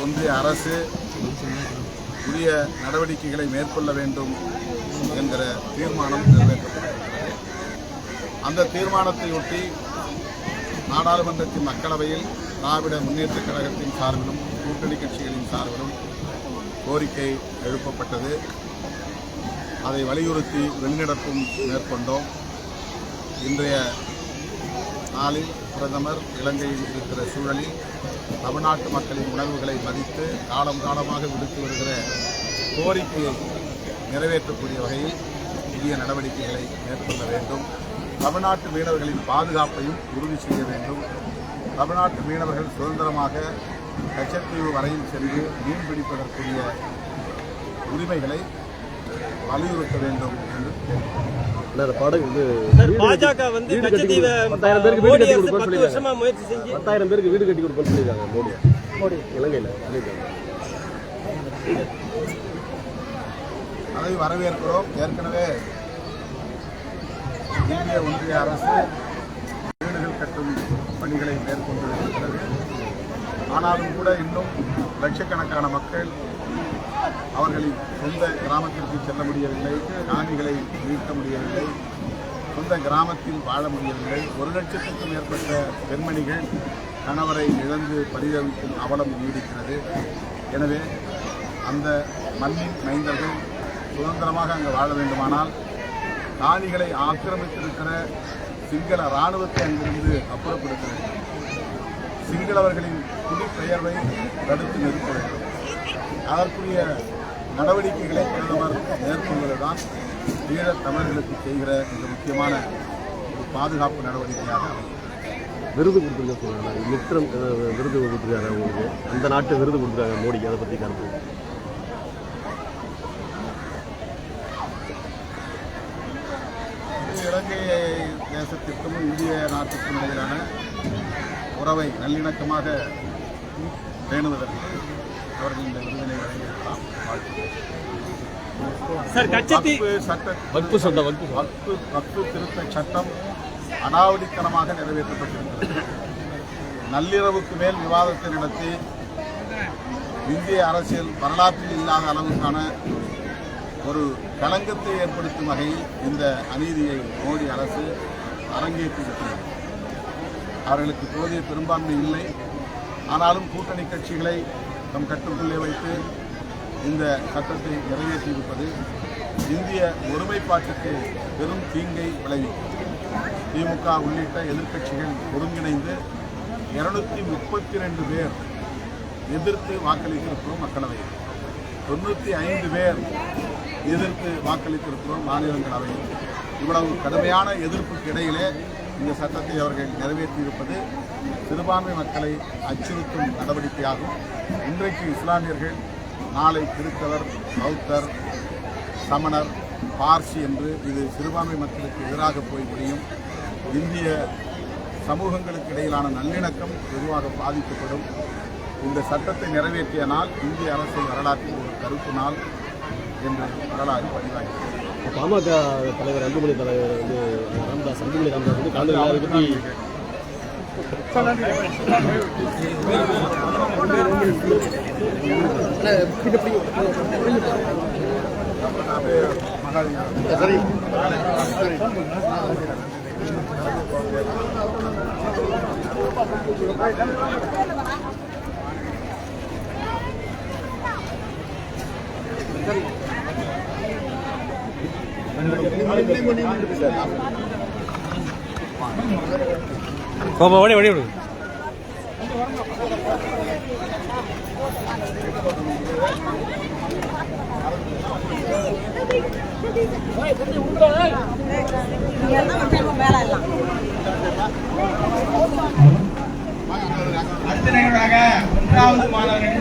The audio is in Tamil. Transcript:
ஒன்றிய அரசு உரிய நடவடிக்கைகளை மேற்கொள்ள வேண்டும் என்கிற தீர்மானம் நிறைவேற்றப்பட்டிருக்கிறது. அந்த தீர்மானத்தையொட்டி நாடாளுமன்றத்தின் மக்களவையில் திராவிட முன்னேற்றக் கழகத்தின் சார்பிலும் கூட்டணி கட்சிகளின் சார்பிலும் கோரிக்கை எழுப்பப்பட்டது. அதை வலியுறுத்தி வெளிநடப்பும் மேற்கொண்டோம். இன்றைய நாளில் பிரதமர் இலங்கையில் இருக்கிற சூழலில் தமிழ்நாட்டு மக்களின் உணர்வுகளை மதித்து காலம் காலமாக விடுத்து வருகிற கோரிக்கையை நிறைவேற்றக்கூடிய வகையில் புதிய நடவடிக்கைகளை மேற்கொள்ள வேண்டும். தமிழ்நாட்டு மீனவர்களின் பாதுகாப்பையும் உறுதி செய்ய வேண்டும். தமிழ்நாட்டு மீனவர்கள் சுதந்திரமாக கச்சத்தீவு வரையில் சென்று மீன்பிடிப்பதற்குரிய உரிமைகளை வலியுறுத்த வேண்டும் என்று பாஜக வந்து கச்சத்தீவை 10,000 பேருக்கு வீடு கட்டி கொடுப்போம்னு வருஷமா முயற்சி செஞ்சு 10,000 பேருக்கு வீடு கட்டி கொடுப்போம்னு சொல்லியிருக்காங்க மோடி இலங்கையில் சொல்லியிருக்காங்க. அதை வரவேற்கிறோம். ஏற்கனவே இந்திய ஒன்றிய அரசு வீடுகள் கட்டும் பணிகளை மேற்கொண்டு இருக்கிறது. ஆனாலும் கூட இன்னும் லட்சக்கணக்கான மக்கள் அவர்களின் சொந்த கிராமத்திற்கு செல்ல முடியவில்லை, காணிகளை மீட்க முடியவில்லை, சொந்த கிராமத்தில் வாழ முடியவில்லை. 1,00,000க்கும் மேற்பட்ட பெண்மணிகள் கணவரை இழந்து பரிதவிக்கும் அவலம் நீடிக்கிறது. எனவே அந்த மண்ணின் மைந்தர்கள் சுதந்திரமாக அங்கு வாழ வேண்டுமானால் காணிகளை ஆக்கிரமித்திருக்கிற சிங்கள இராணுவத்தை அங்கிருந்து அப்புறப்படுத்த வேண்டும். சிங்களவர்களின் குடிப்பெயர்வை தடுத்து நிறுத்த வேண்டும். அதற்குரிய நடவடிக்கைகளை பிரதமர் மேற்கொள்வதுதான் ஈழத் தமிழர்களுக்கு செய்கிற மிக முக்கியமான ஒரு பாதுகாப்பு நடவடிக்கையாக விருது கொடுத்துருக்காங்க. மித்திரம் விருது கொடுத்துருக்காங்க அவங்களுக்கு. அந்த நாட்டு விருது கொடுத்துருக்காங்க மோடிக்கு. அதை பற்றி கருத்து இலங்கை தேசத்திற்கும் இந்திய நாட்டுக்கும் இடையிலான உறவை நல்லிணக்கமாக பேணுவதற்கு அவர்கள் இந்த விருதினை வழங்கியிருக்கலாம். வக்ஃபு திருத்த சட்டம் அடாவடித்தனமாக நிறைவேற்றப்பட்டிருக்கிறது. நள்ளிரவுக்கு மேல் விவாதத்தை நடத்தி இந்திய அரசியல் வரலாற்றில் இல்லாத அளவுக்கான ஒரு களங்கத்தை ஏற்படுத்தும் வகையில் இந்த அநீதியை மோடி அரசு அரங்கேற்றிருக்கிறது. அவர்களுக்கு போதிய பெரும்பான்மை இல்லை. ஆனாலும் கூட்டணி கட்சிகளை தம் கட்டுக்குள்ளே வைத்து இந்த சட்டத்தை நிறைவேற்றியிருப்பது இந்திய ஒருமைப்பாட்டுக்கு பெரும் தீங்கை விளைவிக்கும். திமுக உள்ளிட்ட எதிர்க்கட்சிகள் ஒருங்கிணைந்து 232 பேர் எதிர்த்து வாக்களித்திருக்கிறோம் மக்களவையில், 95 பேர் எதிர்த்து வாக்களித்திருக்கிறோம் மாநிலங்களவையில். இவ்வளவு கடுமையான எதிர்ப்புக்கு இடையிலே இந்த சட்டத்தை அவர்கள் நிறைவேற்றியிருப்பது சிறுபான்மை மக்களை அச்சுறுத்தும் நடவடிக்கையாகும். இன்றைக்கு இஸ்லாமியர்கள், நாளை கிறிஸ்தவர், பௌத்தர், சமணர், பார்சி என்று இது சிறுபான்மை மக்களுக்கு எதிராக போய் முடியும். இந்திய சமூகங்களுக்கு இடையிலான நல்லிணக்கம் பொதுவாக பாதிக்கப்படும். இந்த சட்டத்தை நிறைவேற்றிய நாள் இந்திய அரசியல் வரலாற்றில் ஒரு கருப்பு நாள் என்று வரலாறு பதிவாகிறது. பாமக தலைவர் அன்புமணி தலைவர் வந்து ராமதாஸ் வந்து கலந்து பற்றி ஓடி ஓடி ஓடி அடுத்த நிகழ்வாக 1வது மாணவர்கள்